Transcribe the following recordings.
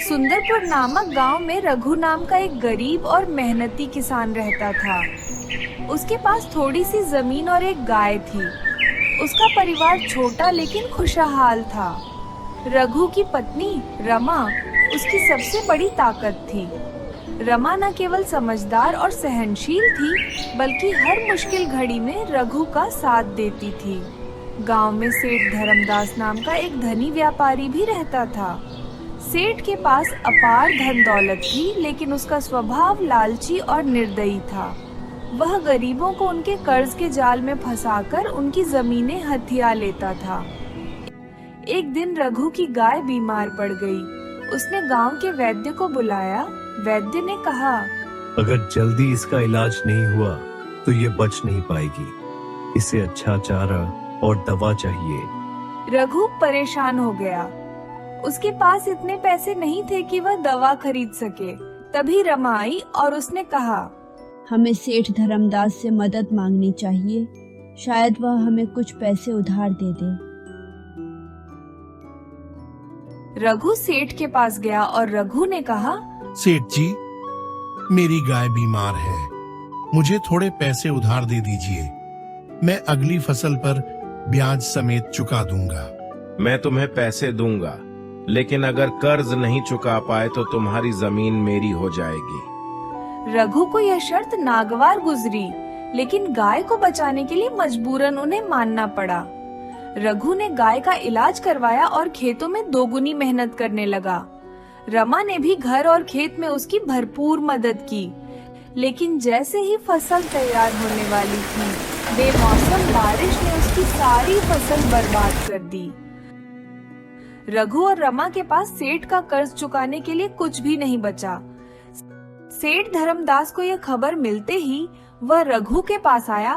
सुंदरपुर नामक गांव में रघु नाम का एक गरीब और मेहनती किसान रहता था। उसके पास थोड़ी सी जमीन और एक गाय थी। उसका परिवार छोटा लेकिन खुशहाल था। रघु की पत्नी रमा उसकी सबसे बड़ी ताकत थी। रमा न केवल समझदार और सहनशील थी, बल्कि हर मुश्किल घड़ी में रघु का साथ देती थी। गांव में सेठ धर्मदास नाम का एक धनी व्यापारी भी रहता था। सेठ के पास अपार धन दौलत थी, लेकिन उसका स्वभाव लालची और निर्दयी था। वह गरीबों को उनके कर्ज के जाल में फंसाकर उनकी जमीनें हथिया लेता था। एक दिन रघु की गाय बीमार पड़ गई। उसने गांव के वैद्य को बुलाया। वैद्य ने कहा, अगर जल्दी इसका इलाज नहीं हुआ तो ये बच नहीं पाएगी। इसे अच्छा चारा और दवा चाहिए। रघु परेशान हो गया। उसके पास इतने पैसे नहीं थे कि वह दवा खरीद सके। तभी रमा आई और उसने कहा, हमें सेठ धर्मदास से मदद मांगनी चाहिए। शायद वह हमें कुछ पैसे उधार दे दे। रघु सेठ के पास गया और रघु ने कहा, सेठ जी, मेरी गाय बीमार है, मुझे थोड़े पैसे उधार दे दीजिए। मैं अगली फसल पर ब्याज समेत चुका दूंगा। मैं तुम्हें पैसे दूंगा, लेकिन अगर कर्ज नहीं चुका पाए तो तुम्हारी जमीन मेरी हो जाएगी। रघु को यह शर्त नागवार गुजरी, लेकिन गाय को बचाने के लिए मजबूरन उन्हें मानना पड़ा। रघु ने गाय का इलाज करवाया और खेतों में दोगुनी मेहनत करने लगा। रमा ने भी घर और खेत में उसकी भरपूर मदद की, लेकिन जैसे ही फसल तैयार होने वाली थी, बेमौसम बारिश ने उसकी सारी फसल बर्बाद कर दी। रघु और रमा के पास सेठ का कर्ज चुकाने के लिए कुछ भी नहीं बचा। सेठ धर्मदास को यह खबर मिलते ही वह रघु के पास आया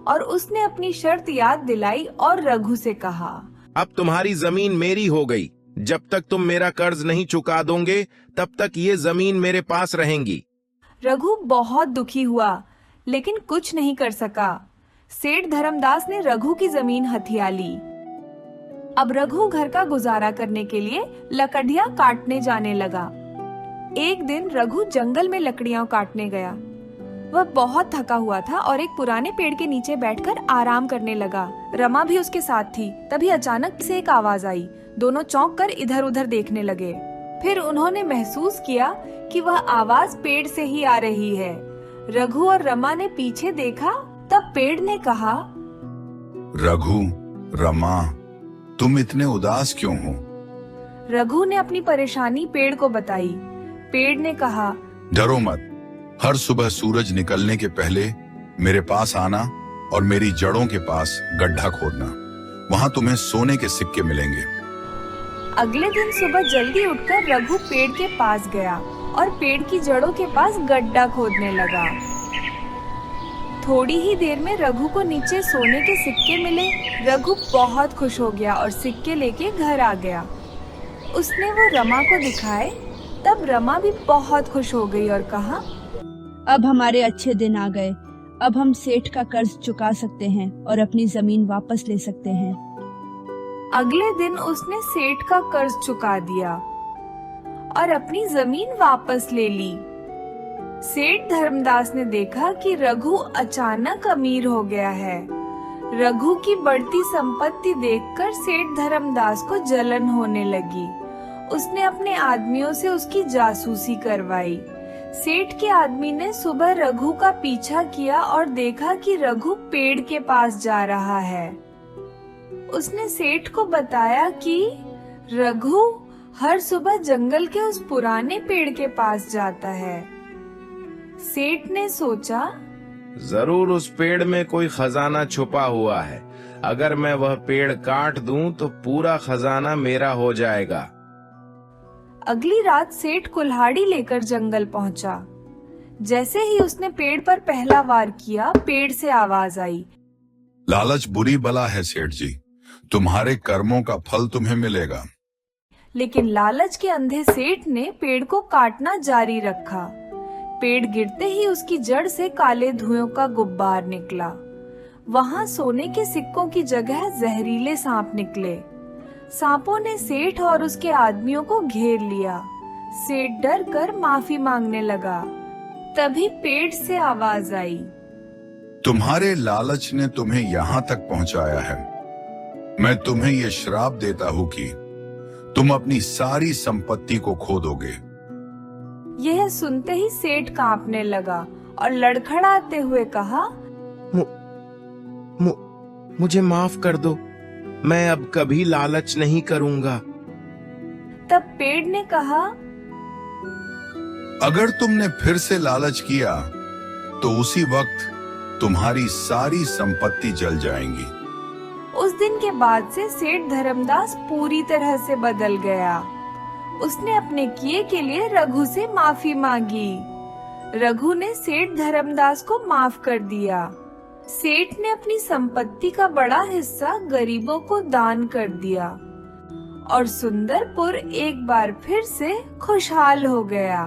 और उसने अपनी शर्त याद दिलाई और रघु से कहा, अब तुम्हारी जमीन मेरी हो गई। जब तक तुम मेरा कर्ज नहीं चुका दोगे, तब तक ये जमीन मेरे पास रहेंगी। रघु बहुत दुखी हुआ, लेकिन कुछ नहीं कर सका। सेठ धर्मदास ने रघु की जमीन हथिया ली। अब रघु घर का गुजारा करने के लिए लकड़ियां काटने जाने लगा। एक दिन रघु जंगल में लकड़ियां काटने गया। वह बहुत थका हुआ था और एक पुराने पेड़ के नीचे बैठकर आराम करने लगा। रमा भी उसके साथ थी। तभी अचानक से एक आवाज आई। दोनों चौंक कर इधर उधर देखने लगे। फिर उन्होंने महसूस किया कि वह आवाज पेड़ से ही आ रही है। रघु और रमा ने पीछे देखा, तब पेड़ ने कहा, रघु, रमा, तुम इतने उदास क्यों हो? रघु ने अपनी परेशानी पेड़ को बताई। पेड़ ने कहा, डरो मत। हर सुबह सूरज निकलने के पहले मेरे पास आना और मेरी जड़ों के पास गड्ढा खोदना। वहाँ तुम्हें सोने के सिक्के मिलेंगे। अगले दिन सुबह जल्दी उठकर रघु पेड़ के पास गया और पेड़ की जड़ों के पास गड्ढा खोदने लगा। थोड़ी ही देर में रघु को नीचे सोने के सिक्के मिले। रघु बहुत खुश हो गया और सिक्के लेके घर आ गया। उसने वो रमा को दिखाए। तब रमा भी बहुत खुश हो गई और कहा, अब हमारे अच्छे दिन आ गए। अब हम सेठ का कर्ज चुका सकते हैं और अपनी जमीन वापस ले सकते हैं। अगले दिन उसने सेठ का कर्ज चुका दिया और अपनी जमीन वापस ले ली। सेठ धर्मदास ने देखा कि रघु अचानक अमीर हो गया है। रघु की बढ़ती संपत्ति देखकर सेठ धर्मदास को जलन होने लगी। उसने अपने आदमियों से उसकी जासूसी करवाई। सेठ के आदमी ने सुबह रघु का पीछा किया और देखा कि रघु पेड़ के पास जा रहा है। उसने सेठ को बताया कि रघु हर सुबह जंगल के उस पुराने पेड़ के पास जाता है। सेठ ने सोचा, जरूर उस पेड़ में कोई खजाना छुपा हुआ है। अगर मैं वह पेड़ काट दूं तो पूरा खजाना मेरा हो जाएगा। अगली रात सेठ कुल्हाड़ी लेकर जंगल पहुंचा। जैसे ही उसने पेड़ पर पहला वार किया, पेड़ से आवाज आई, लालच बुरी बला है सेठ जी, तुम्हारे कर्मों का फल तुम्हें मिलेगा। लेकिन लालच के अंधे सेठ ने पेड़ को काटना जारी रखा। पेड़ गिरते ही उसकी जड़ से काले धुएं का गुब्बार निकला। वहां सोने के सिक्कों की जगह जहरीले सांप निकले। सांपों ने सेठ और उसके आदमियों को घेर लिया। सेठ डर कर माफी मांगने लगा। तभी पेड़ से आवाज आई, तुम्हारे लालच ने तुम्हें यहाँ तक पहुंचाया है। मैं तुम्हें यह श्राप देता हूँ कि तुम अपनी सारी संपत्ति को खो दोगे। यह सुनते ही सेठ कांपने लगा और लड़खड़ाते हुए कहा, मुझे माफ कर दो, मैं अब कभी लालच नहीं करूंगा। तब पेड़ ने कहा, अगर तुमने फिर से लालच किया तो उसी वक्त तुम्हारी सारी संपत्ति जल जाएंगी। उस दिन के बाद से सेठ धर्मदास पूरी तरह से बदल गया। उसने अपने किए के लिए रघु से माफी मांगी। रघु ने सेठ धर्मदास को माफ कर दिया। सेठ ने अपनी संपत्ति का बड़ा हिस्सा गरीबों को दान कर दिया और सुंदरपुर एक बार फिर से खुशहाल हो गया।